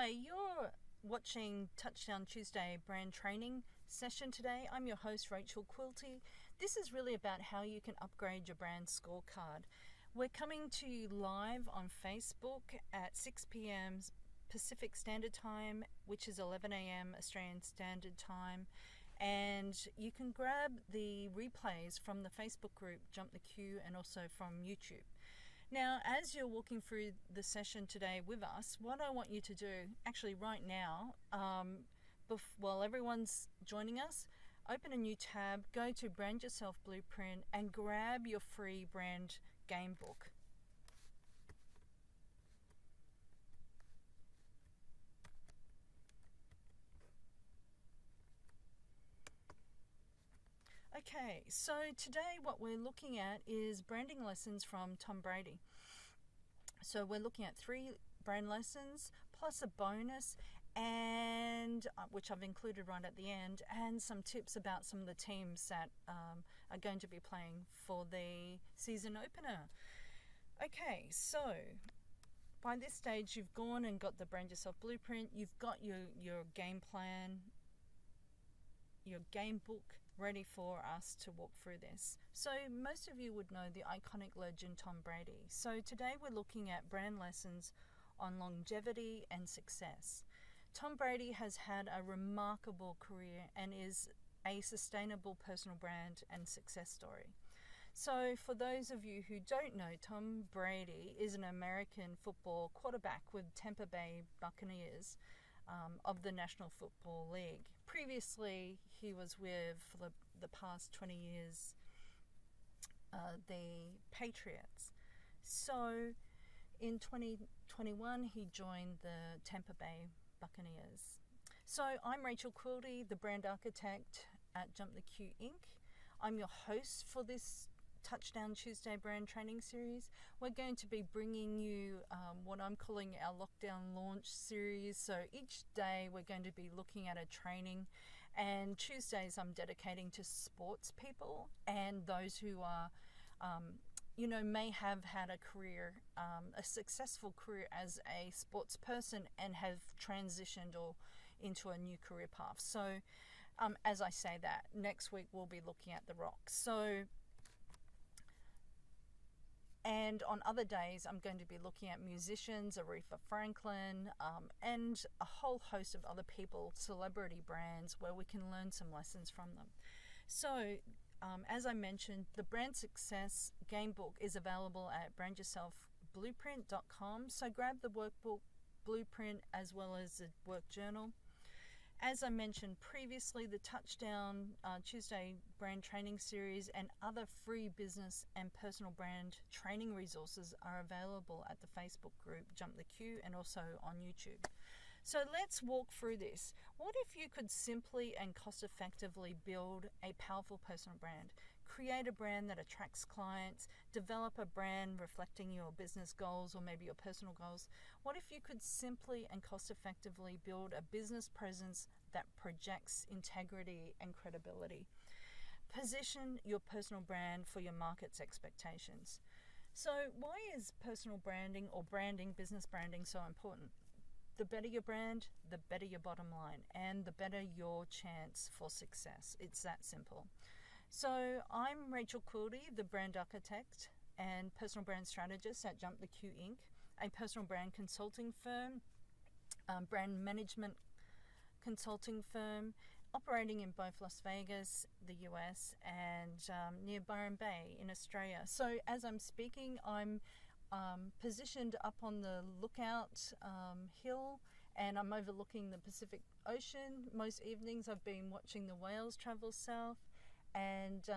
Hi, you're watching Touchdown Tuesday brand training session today. I'm your host, Rachel Quilty. This is really about how you can upgrade your brand scorecard. We're coming to you live on Facebook at 6 p.m. Pacific Standard Time, which is 11 a.m. Australian Standard Time. And you can grab the replays from the Facebook group JumptheQ and also from YouTube. Now, as you're walking through the session today with us, what I want you to do, actually right now, while everyone's joining us, open a new tab, go to Brand Yourself Blueprint and grab your free brand game book. Okay, so today what we're looking at is branding lessons from Tom Brady. So we're looking at 3 brand lessons plus a bonus, and which I've included right at the end, and some tips about some of the teams that are going to be playing for the season opener. Okay, so by this stage you've gone and got the Brand Yourself Blueprint, you've got your game plan, your game book ready for us to walk through this. So most of you would know the iconic legend Tom Brady. So today we're looking at brand lessons on longevity and success. Tom Brady has had a remarkable career and is a sustainable personal brand and success story. So for those of you who don't know, Tom Brady is an American football quarterback with Tampa Bay Buccaneers of the National Football League. Previously, he was with, for the past 20 years, the Patriots. So in 2021, he joined the Tampa Bay Buccaneers. So I'm Rachel Quilty, the brand architect at JumptheQ Inc. I'm your host for this Touchdown Tuesday brand training series. We're going to be bringing you what I'm calling our lockdown launch series. So each day we're going to be looking at a training, and Tuesdays I'm dedicating to sports people and those who are may have had a career, a successful career as a sports person and have transitioned or into a new career path. So as I say that, next week we'll be looking at the rocks. And on other days, I'm going to be looking at musicians, Aretha Franklin, and a whole host of other people, celebrity brands, where we can learn some lessons from them. So, as I mentioned, the Brand Success Gamebook is available at brandyourselfblueprint.com. So grab the workbook, blueprint, as well as the work journal. As I mentioned previously, the Touchdown Tuesday brand training series and other free business and personal brand training resources are available at the Facebook group JumptheQ and also on YouTube. So let's walk through this. What if you could simply and cost effectively build a powerful personal brand, create a brand that attracts clients, develop a brand reflecting your business goals or maybe your personal goals? What if you could simply and cost effectively build a business presence that projects integrity and credibility? Position your personal brand for your market's expectations. So why is personal branding or branding, business branding, so important? The better your brand, the better your bottom line, and the better your chance for success. It's that simple. So I'm Rachel Quilty, the brand architect and personal brand strategist at JumptheQ Inc., a personal brand consulting firm, brand management consulting firm, operating in both Las Vegas, the US, and near Byron Bay in Australia. So as I'm speaking, I'm positioned up on the lookout hill, and I'm overlooking the Pacific Ocean. Most evenings I've been watching the whales travel south, and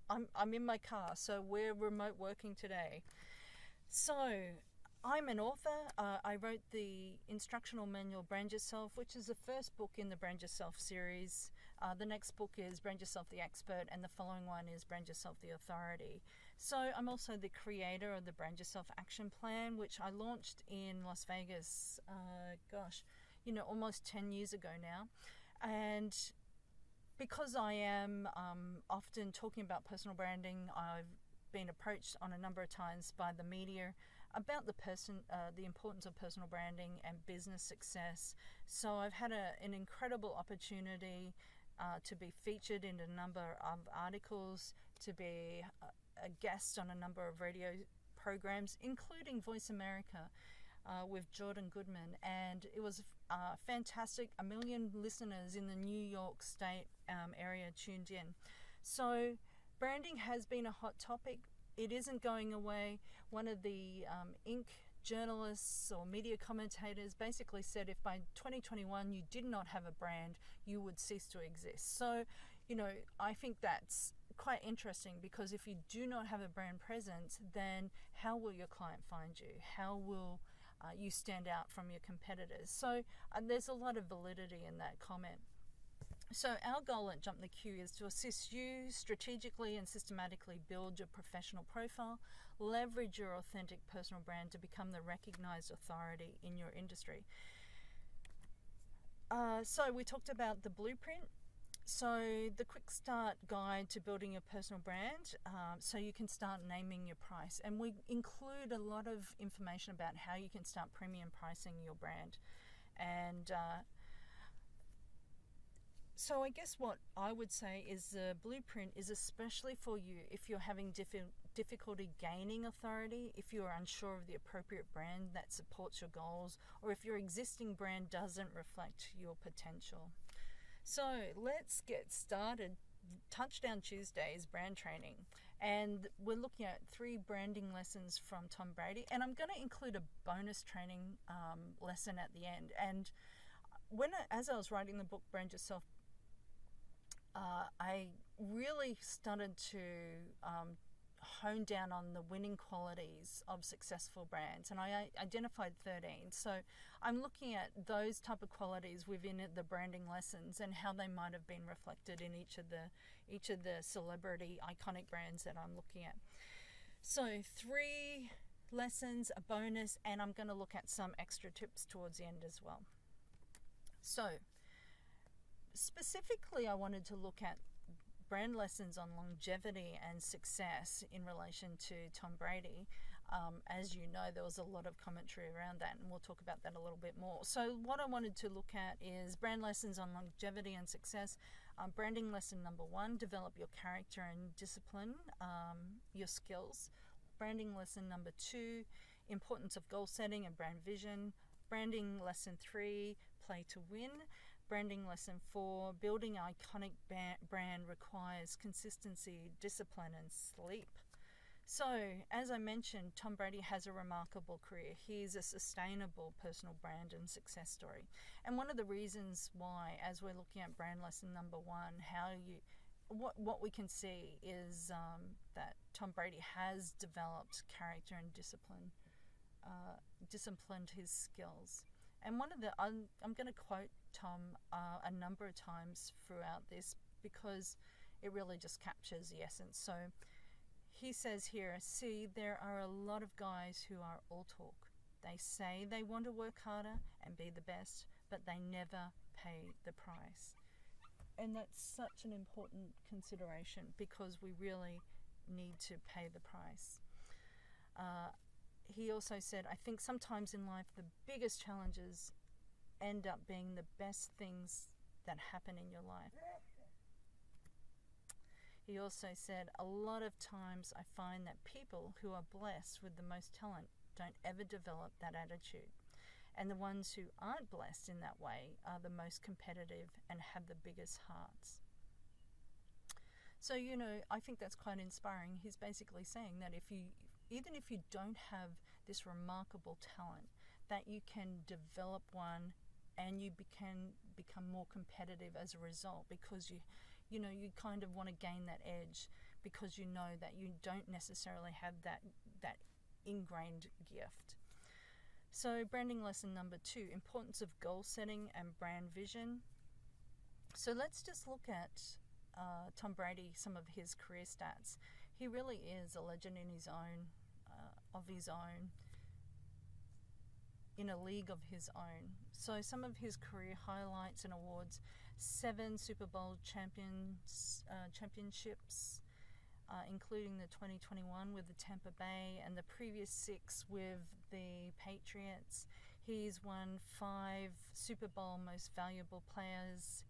I'm in my car, so we're remote working today. So I'm an author. I wrote the instructional manual Brand Yourself, which is the first book in the Brand Yourself series. The next book is Brand Yourself the Expert, and the following one is Brand Yourself the Authority. So I'm also the creator of the Brand Yourself Action Plan, which I launched in Las Vegas, almost 10 years ago now. And because I am often talking about personal branding, I've been approached on a number of times by the media about the importance of personal branding and business success. So I've had an incredible opportunity to be featured in a number of articles, to be a guest on a number of radio programs, including Voice America with Jordan Goodman, and it was fantastic. 1 million listeners in the New York State area tuned in. So branding has been a hot topic. It isn't going away. One of the Inc. journalists or media commentators basically said if by 2021 you did not have a brand, you would cease to exist. So, I think that's quite interesting, because if you do not have a brand presence, then how will your client find you? How will you stand out from your competitors? So there's a lot of validity in that comment. So our goal at JumptheQ is to assist you strategically and systematically build your professional profile, leverage your authentic personal brand to become the recognized authority in your industry. So we talked about the blueprint. So the quick start guide to building your personal brand, so you can start naming your price. And we include a lot of information about how you can start premium pricing your brand. And so I guess what I would say is the blueprint is especially for you if you're having difficulty gaining authority, if you're unsure of the appropriate brand that supports your goals, or if your existing brand doesn't reflect your potential. So let's get started. Touchdown Tuesday's brand training, and we're looking at 3 branding lessons from Tom Brady, and I'm going to include a bonus training lesson at the end. And as I was writing the book Brand Yourself, I really started to hone down on the winning qualities of successful brands, and I identified 13. So I'm looking at those type of qualities within the branding lessons and how they might have been reflected in each of the celebrity iconic brands that I'm looking at. So 3 lessons, a bonus, and I'm going to look at some extra tips towards the end as well. So specifically, I wanted to look at brand lessons on longevity and success in relation to Tom Brady. As you know, there was a lot of commentary around that, and we'll talk about that a little bit more. So what I wanted to look at is brand lessons on longevity and success. Branding lesson number 1, develop your character and discipline your skills. Branding lesson number 2, importance of goal setting and brand vision. Branding lesson 3, play to win. Branding lesson 4, building an iconic brand requires consistency, discipline, and sleep. So, as I mentioned, Tom Brady has a remarkable career. He's a sustainable personal brand and success story. And one of the reasons why, as we're looking at brand lesson number 1, what we can see is that Tom Brady has developed character and disciplined his skills. And I'm going to quote Tom a number of times throughout this, because it really just captures the essence. So he says here, see, there are a lot of guys who are all talk. They say they want to work harder and be the best, but they never pay the price. And that's such an important consideration, because we really need to pay the price. He also said, I think sometimes in life the biggest challenges end up being the best things that happen in your life. He also said, a lot of times I find that people who are blessed with the most talent don't ever develop that attitude. And the ones who aren't blessed in that way are the most competitive and have the biggest hearts. So, I think that's quite inspiring. He's basically saying that even if you don't have this remarkable talent, that you can develop one and you can become more competitive as a result, because you kind of want to gain that edge, because you know that you don't necessarily have that ingrained gift. So branding lesson number 2, importance of goal setting and brand vision. So let's just look at Tom Brady, some of his career stats. He really is a legend in his own, in a league of his own. So some of his career highlights and awards: 7 Super Bowl championships, including the 2021 with the Tampa Bay and the previous 6 with the Patriots. He's won 5 Super Bowl Most Valuable Players.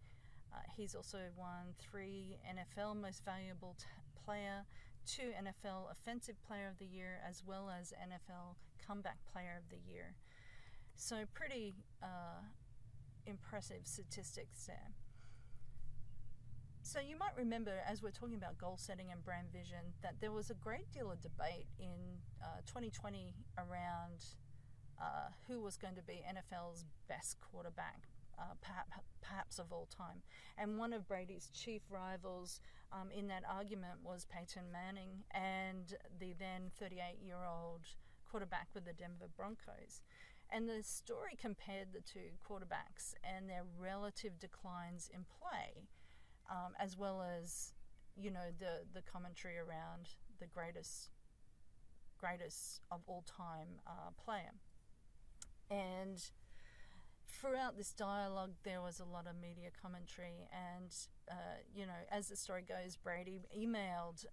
He's also won 3 NFL Most Valuable Player, 2 NFL Offensive Player of the Year, as well as NFL Comeback Player of the Year. So pretty impressive statistics there. So you might remember, as we're talking about goal setting and brand vision, that there was a great deal of debate in 2020 around who was going to be NFL's best quarterback, perhaps of all time. And one of Brady's chief rivals in that argument was Peyton Manning and the then 38-year-old quarterback with the Denver Broncos. And the story compared the 2 quarterbacks and their relative declines in play, as well as, you know, the commentary around the greatest of all time player. And throughout this dialogue, there was a lot of media commentary, and you know, as the story goes, Brady emailed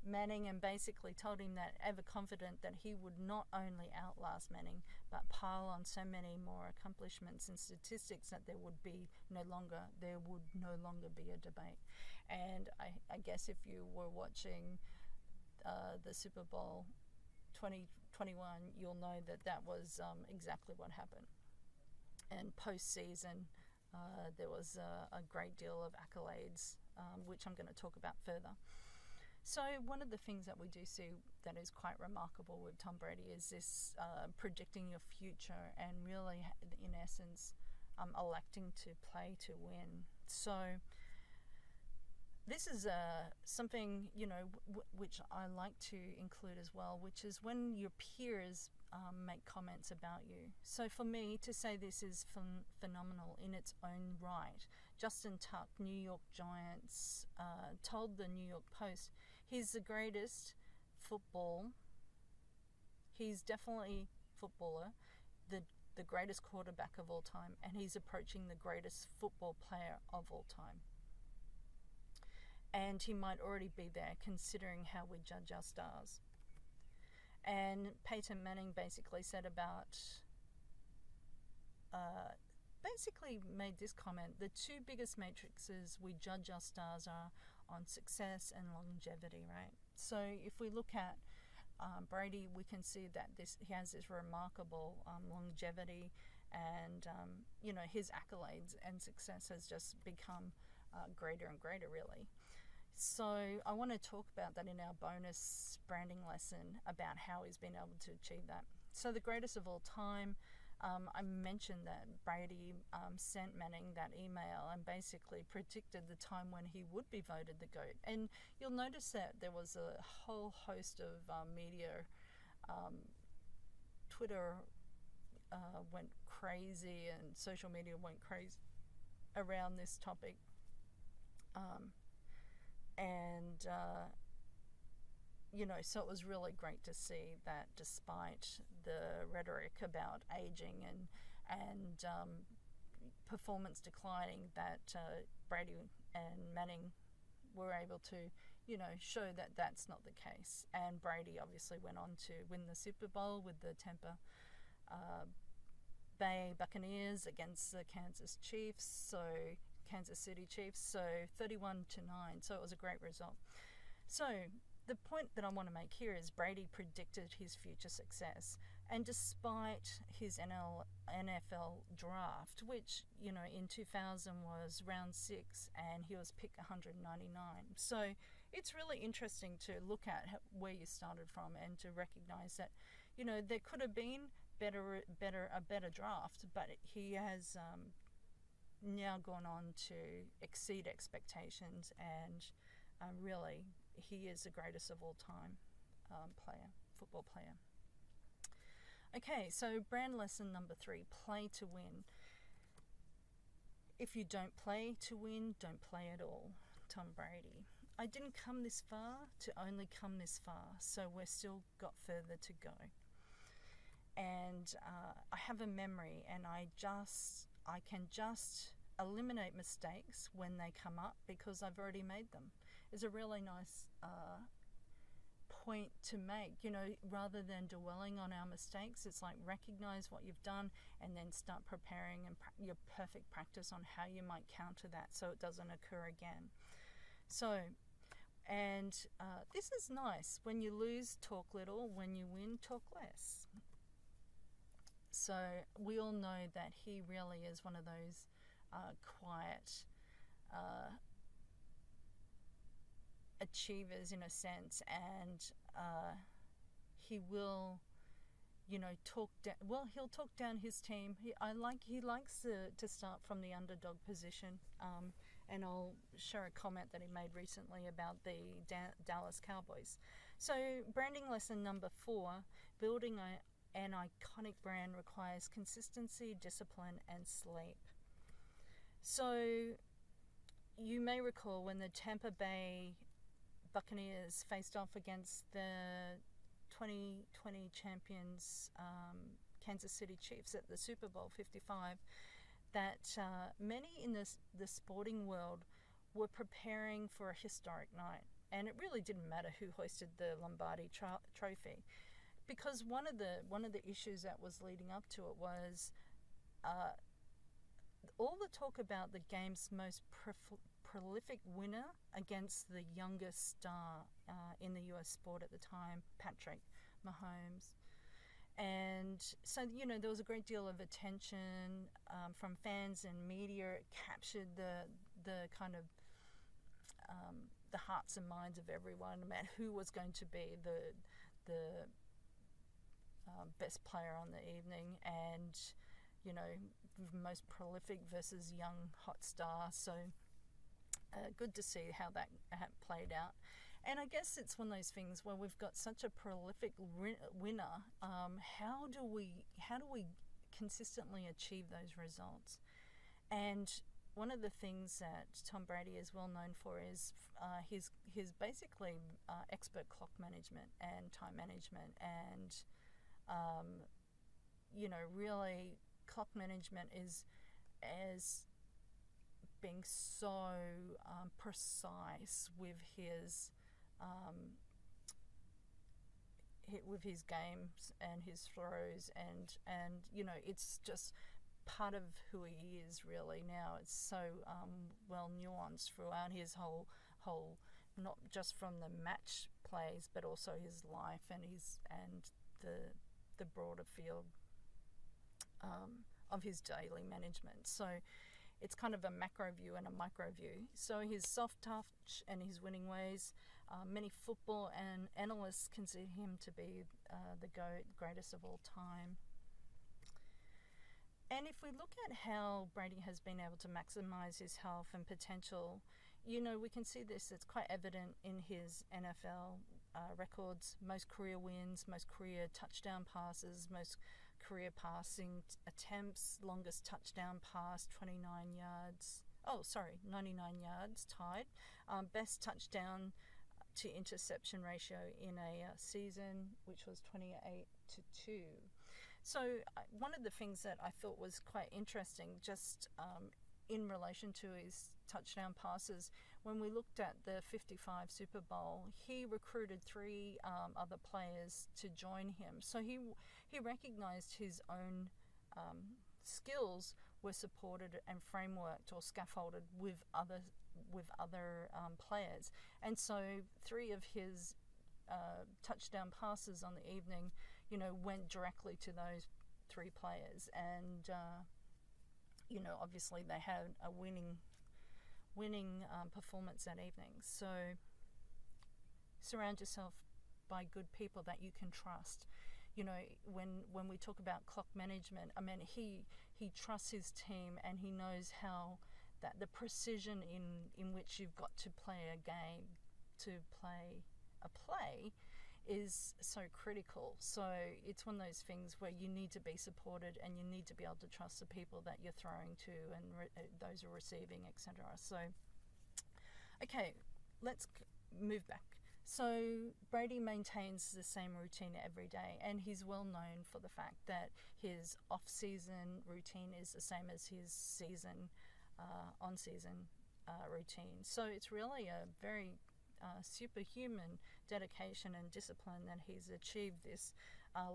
Manning and basically told him that, ever confident that he would not only outlast Manning, but pile on so many more accomplishments and statistics that there would no longer be a debate. And I guess if you were watching the Super Bowl 2021, you'll know that was exactly what happened. And postseason, there was a great deal of accolades, which I'm going to talk about further. So one of the things that we do see that is quite remarkable with Tom Brady is this predicting your future and really, in essence, electing to play to win. So this is something, you know, which I like to include as well, which is when your peers make comments about you. So for me to say this is phenomenal in its own right. Justin Tuck, New York Giants, told the New York Post, he's the greatest he's definitely footballer, the greatest quarterback of all time, and he's approaching the greatest football player of all time. And he might already be there, considering how we judge our stars. And Peyton Manning basically said about, basically made this comment: the 2 biggest matrices we judge our stars are on success and longevity, right? So if we look at Brady, we can see that he has this remarkable longevity, and you know, his accolades and success has just become greater and greater, really. So I want to talk about that in our bonus branding lesson about how he's been able to achieve that. So the greatest of all time, I mentioned that Brady sent Manning that email and basically predicted the time when he would be voted the GOAT. And you'll notice that there was a whole host of media. Twitter went crazy and social media went crazy around this topic. You know, so it was really great to see that despite the rhetoric about aging and performance declining, that Brady and Manning were able to, you know, show that that's not the case. And Brady obviously went on to win the Super Bowl with the Tampa Bay Buccaneers against the Kansas City Chiefs, so 31-9. So it was a great result. So the point that I want to make here is Brady predicted his future success, and despite his NFL draft, which, you know, in 2000 was round 6 and he was picked 199. So it's really interesting to look at where you started from and to recognize that, you know, there could have been a better draft, but he has now gone on to exceed expectations, and really he is the greatest of all time football player. Okay, so brand lesson number 3, play to win. If you don't play to win, don't play at all. Tom Brady. I didn't come this far to only come this far, so we've still got further to go. And I have a memory, and I can just eliminate mistakes when they come up because I've already made them. Is a really nice point to make. You know, rather than dwelling on our mistakes, it's like recognize what you've done and then start preparing and your perfect practice on how you might counter that so it doesn't occur again. So, and this is nice. When you lose, talk little. When you win, talk less. So we all know that he really is one of those quiet achievers in a sense, and he will, you know, he'll talk down his team. He likes to start from the underdog position, and I'll share a comment that he made recently about the Dallas Cowboys. So branding lesson number 4, building an iconic brand requires consistency, discipline, and sleep. So you may recall when the Tampa Bay Buccaneers faced off against the 2020 champions Kansas City Chiefs at the Super Bowl 55, that many in the sporting world were preparing for a historic night, and it really didn't matter who hoisted the Lombardi trophy, because one of the issues that was leading up to it was all the talk about the game's most prolific winner against the youngest star in the US sport at the time, Patrick Mahomes. And so, you know, there was a great deal of attention from fans and media. It captured the kind of the hearts and minds of everyone about who was going to be the best player on the evening, and, you know, most prolific versus young hot star. So good to see how that played out. And I guess it's one of those things where we've got such a prolific winner. How do we consistently achieve those results? And one of the things that Tom Brady is well known for is his basically expert clock management and time management, and you know, really clock management is as being so precise with his games and his throws, and you know, it's just part of who he is really now. It's so well nuanced throughout his whole not just from the match plays, but also his life and the broader field of his daily management. So it's kind of a macro view and a micro view. So his soft touch and his winning ways, many football and analysts consider him to be the greatest of all time. And if we look at how Brady has been able to maximize his health and potential, you know, we can see this. It's quite evident in his NFL records: most career wins, most career touchdown passes, most career passing attempts, longest touchdown pass, 99 yards, tied. Best touchdown to interception ratio in a season, which was 28-2. So one of the things that I thought was quite interesting, just in relation to his touchdown passes, when we looked at the 55 Super Bowl, he recruited 3 other players to join him. So he recognized his own skills were supported and frameworked or scaffolded with other players. And so 3 of his touchdown passes on the evening, you know, went directly to those 3 players. And you know, obviously they had a winning performance that evening. So surround yourself by good people that you can trust. You know, when we talk about clock management, I mean, he trusts his team, and he knows how that the precision in which you've got to play a game, to play a play, is so critical. So it's one of those things where you need to be supported, and you need to be able to trust the people that you're throwing to, and those who are receiving, etc. So, okay, let's move back. So Brady maintains the same routine every day, and he's well known for the fact that his off-season routine is the same as his season on-season routine. So it's really a very superhuman dedication and discipline that he's achieved this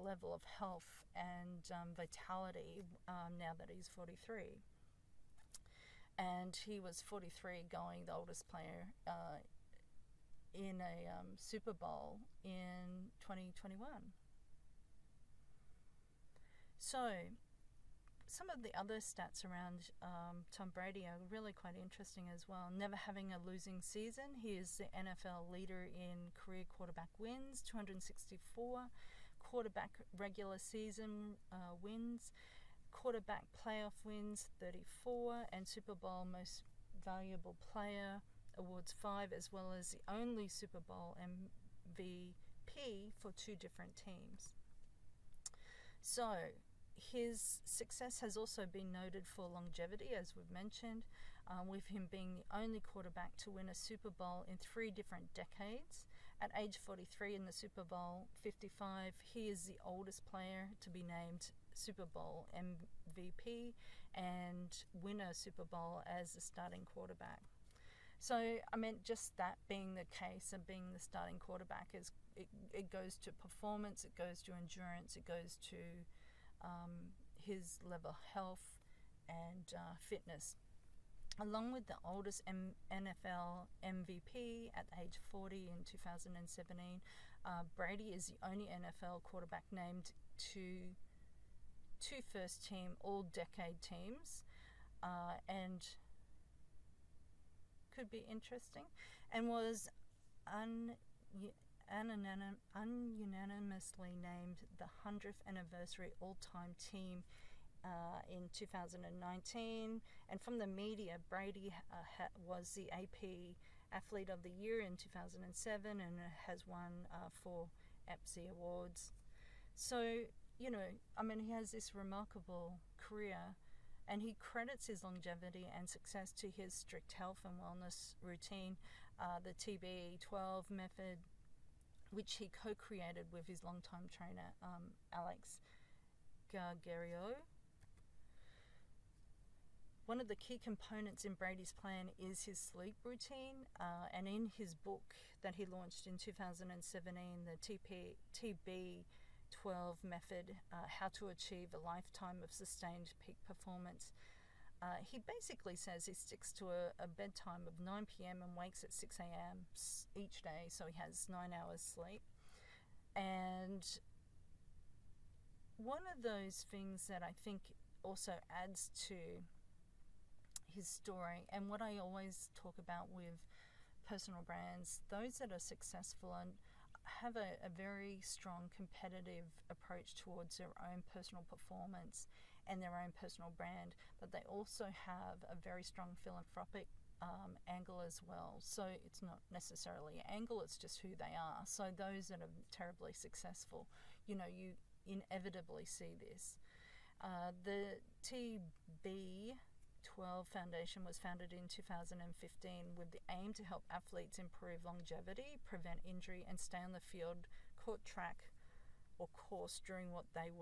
level of health and vitality now that he's 43. And he was 43 going the oldest player in a Super Bowl in 2021. So some of the other stats around Tom Brady are really quite interesting as well. Never having a losing season. He is the NFL leader in career quarterback wins, 264, quarterback regular season wins, quarterback playoff wins, 34, and Super Bowl most valuable player awards 5, as well as the only Super Bowl MVP for 2 different teams. So his success has also been noted for longevity, as we've mentioned, with him being the only quarterback to win a Super Bowl in 3 different decades. At age 43 in the Super Bowl 55, he is the oldest player to be named Super Bowl MVP and win a Super Bowl as the starting quarterback. So, I mean, just that being the case and being the starting quarterback, it goes to performance, it goes to endurance, it goes to his level of health and fitness. Along with the oldest NFL MVP at age 40 in 2017, Brady is the only NFL quarterback named to 2 first-team all-decade teams, and could be interesting, and was ununanimously named the 100th anniversary all-time team in 2019. And from the media, Brady was the AP Athlete of the Year in 2007 and has won 4 EPSI awards. So, you know, I mean, he has this remarkable career, and he credits his longevity and success to his strict health and wellness routine, the TB12 method, which he co-created with his longtime trainer, Alex Gargario. One of the key components in Brady's plan is his sleep routine, and in his book that he launched in 2017, the TB12 method, How to Achieve a Lifetime of Sustained Peak Performance, he basically says he sticks to a bedtime of 9 p.m. and wakes at 6 a.m. each day, so he has 9 hours sleep. And one of those things that I think also adds to his story, and what I always talk about with personal brands, those that are successful and have a very strong competitive approach towards their own personal performance and their own personal brand, but they also have a very strong philanthropic angle as well. So it's not necessarily an angle, it's just who they are. So those that are terribly successful, you know, you inevitably see this. The TB12 Foundation was founded in 2015 with the aim to help athletes improve longevity, prevent injury, and stay on the field, court, track, or course doing what they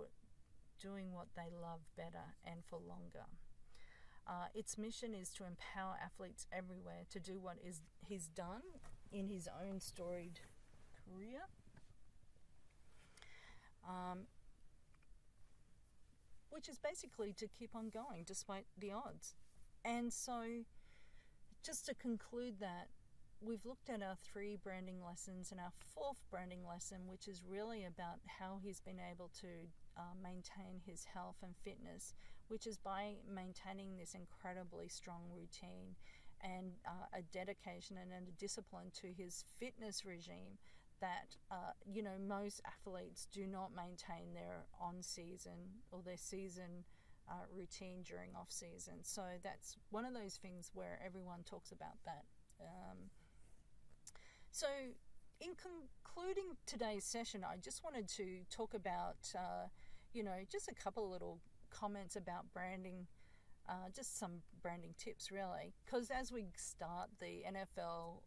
love better and for longer. Its mission is to empower athletes everywhere to do what he's done in his own storied career. Which is basically to keep on going despite the odds. And so, just to conclude that, we've looked at our 3 branding lessons and our 4th branding lesson, which is really about how he's been able to maintain his health and fitness, which is by maintaining this incredibly strong routine and a dedication and a discipline to his fitness regime that, you know, most athletes do not maintain their on-season or their season routine during off-season. So that's one of those things where everyone talks about that. So in concluding today's session, I just wanted to talk about, you know, just a couple little comments about branding, just some branding tips really, because as we start the NFL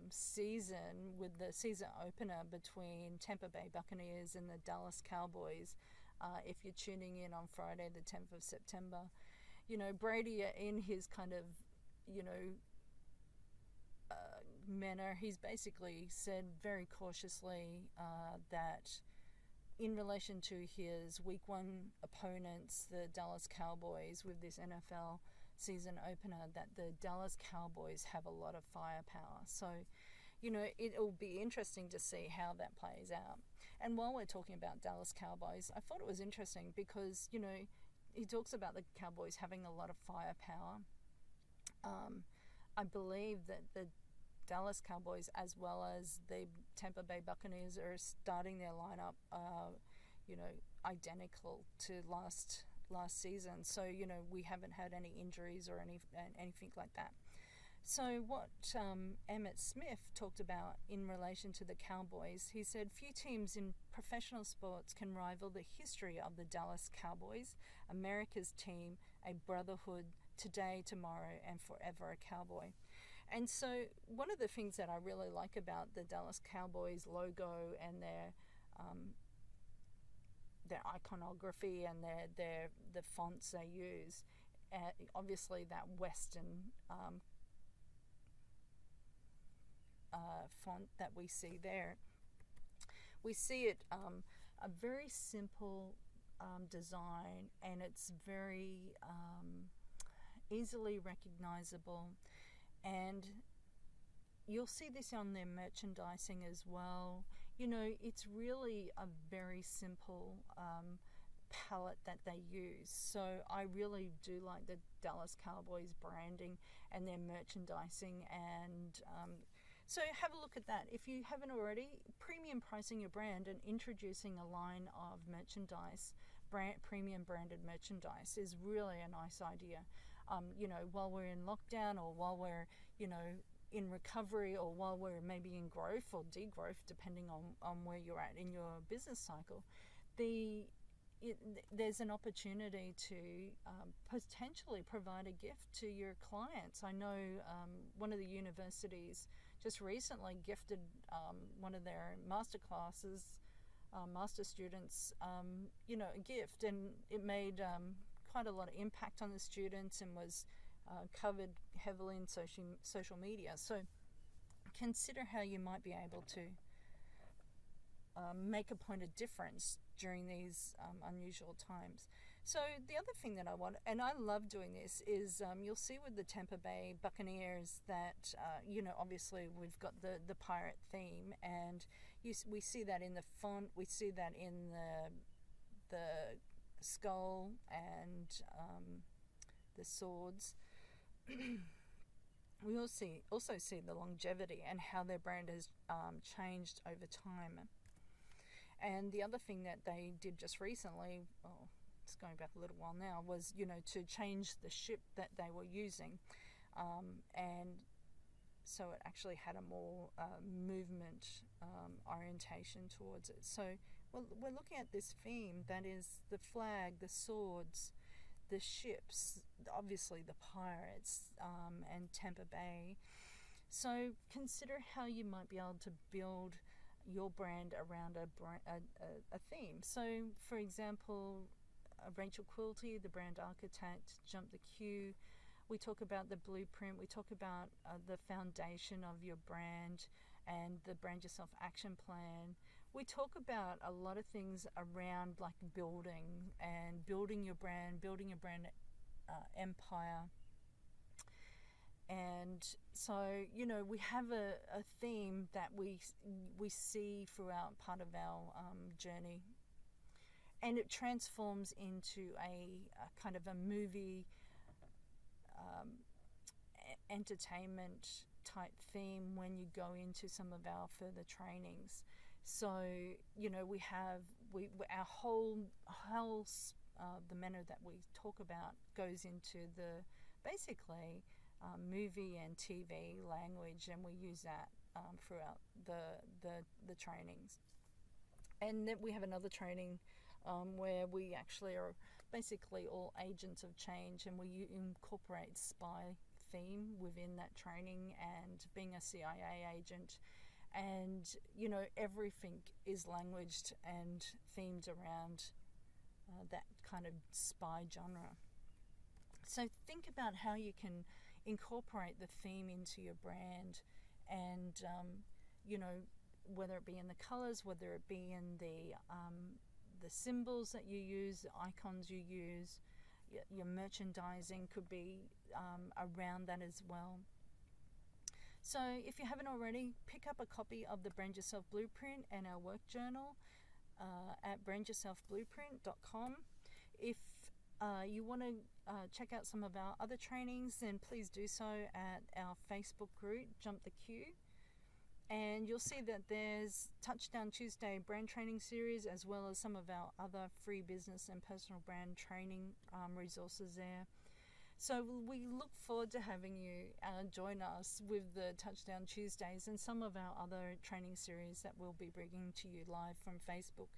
season with the season opener between Tampa Bay Buccaneers and the Dallas Cowboys, if you're tuning in on Friday the 10th of September, Brady, in his kind of, manner, he's basically said very cautiously that in relation to his week 1 opponents, the Dallas Cowboys, with this NFL season opener, that the Dallas Cowboys have a lot of firepower. So, it'll be interesting to see how that plays out. And while we're talking about Dallas Cowboys, I thought it was interesting because, he talks about the Cowboys having a lot of firepower. I believe that the Dallas Cowboys, as well as the Tampa Bay Buccaneers, are starting their lineup, identical to last season. So, we haven't had any injuries or anything like that. So what Emmett Smith talked about in relation to the Cowboys, he said, few teams in professional sports can rival the history of the Dallas Cowboys, America's team, a brotherhood, today, tomorrow, and forever a Cowboy. And so one of the things that I really like about the Dallas Cowboys logo and their iconography and the fonts they use, obviously that Western font that we see there, we see it a very simple design, and it's very easily recognizable. And you'll see this on their merchandising as well. It's really a very simple palette that they use. So I really do like the Dallas Cowboys branding and their merchandising. And so have a look at that. If you haven't already, premium pricing your brand and introducing a line of merchandise, premium branded merchandise, is really a nice idea. While we're in lockdown, or while we're, in recovery, or while we're maybe in growth or degrowth, depending on where you're at in your business cycle, there's an opportunity to potentially provide a gift to your clients. I know one of the universities just recently gifted one of their masterclasses, master students, a gift, and it made quite a lot of impact on the students and was covered heavily in social media. So consider how you might be able to make a point of difference during these unusual times. So the other thing that I want, and I love doing this, is you'll see with the Tampa Bay Buccaneers that, obviously we've got the pirate theme, and we see that in the font, we see that in the skull and the swords. We also see the longevity and how their brand has changed over time. And the other thing that they did just recently, it's going back a little while now, was to change the ship that they were using, and so it actually had a more movement orientation towards it. So we're looking at this theme that is the flag, the swords, the ships, obviously the pirates, and Tampa Bay. So consider how you might be able to build your brand around a theme. So for example, Rachel Quilty, the brand architect, JumptheQ, we talk about the blueprint, we talk about the foundation of your brand and the Brand Yourself action plan. We talk about a lot of things around like building your brand empire. And so, we have a theme that we see throughout part of our journey, and it transforms into a kind of a movie entertainment type theme when you go into some of our further trainings. So, we have our whole the manner that we talk about goes into the basically movie and TV language, and we use that throughout the trainings. And then we have another training where we actually are basically all agents of change, and we incorporate spy theme within that training and being a CIA agent. And everything is languaged and themed around that kind of spy genre. So think about how you can incorporate the theme into your brand, and you know, whether it be in the colors, whether it be in the symbols that you use, the icons you use, your merchandising could be around that as well. So if you haven't already, pick up a copy of the Brand Yourself Blueprint and our work journal at brandyourselfblueprint.com. If you want to check out some of our other trainings, then please do so at our Facebook group, JumptheQ. And you'll see that there's Touchdown Tuesday brand training series, as well as some of our other free business and personal brand training resources there. So we look forward to having you join us with the Touchdown Tuesdays and some of our other training series that we'll be bringing to you live from Facebook.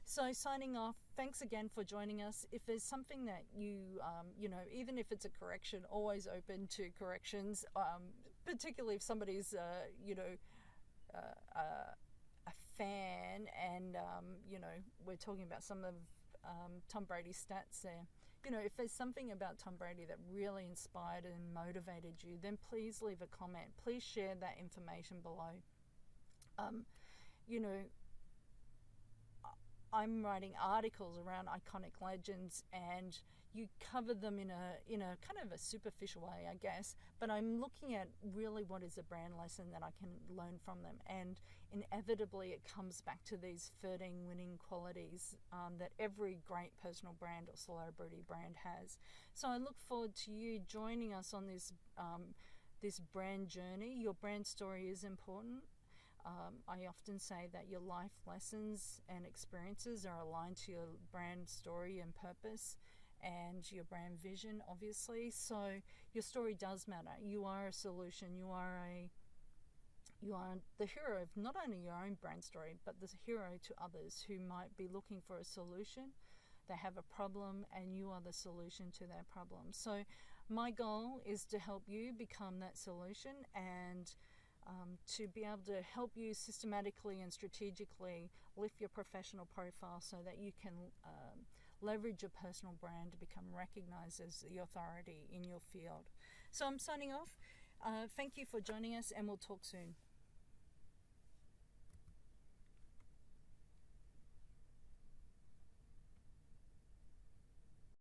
So signing off, thanks again for joining us. If there's something that you know, even if it's a correction, always open to corrections, particularly if somebody's, you know, a fan, and, you know, we're talking about some of Tom Brady's stats there. You know, if there's something about Tom Brady that really inspired and motivated you, then please leave a comment. Please share that information below. You know, I'm writing articles around iconic legends, and you cover them in a kind of a superficial way, I guess, but I'm looking at really what is a brand lesson that I can learn from them, and inevitably it comes back to these 13 winning qualities that every great personal brand or celebrity brand has. So I look forward to you joining us on this this brand journey. Your brand story is important. I often say that your life lessons and experiences are aligned to your brand story and purpose, and your brand vision, obviously. So your story does matter. You are a solution. You are the hero of not only your own brand story, but the hero to others who might be looking for a solution. They have a problem, and you are the solution to their problem. So my goal is to help you become that solution, and to be able to help you systematically and strategically lift your professional profile so that you can leverage your personal brand to become recognized as the authority in your field. So I'm signing off. Thank you for joining us, and we'll talk soon.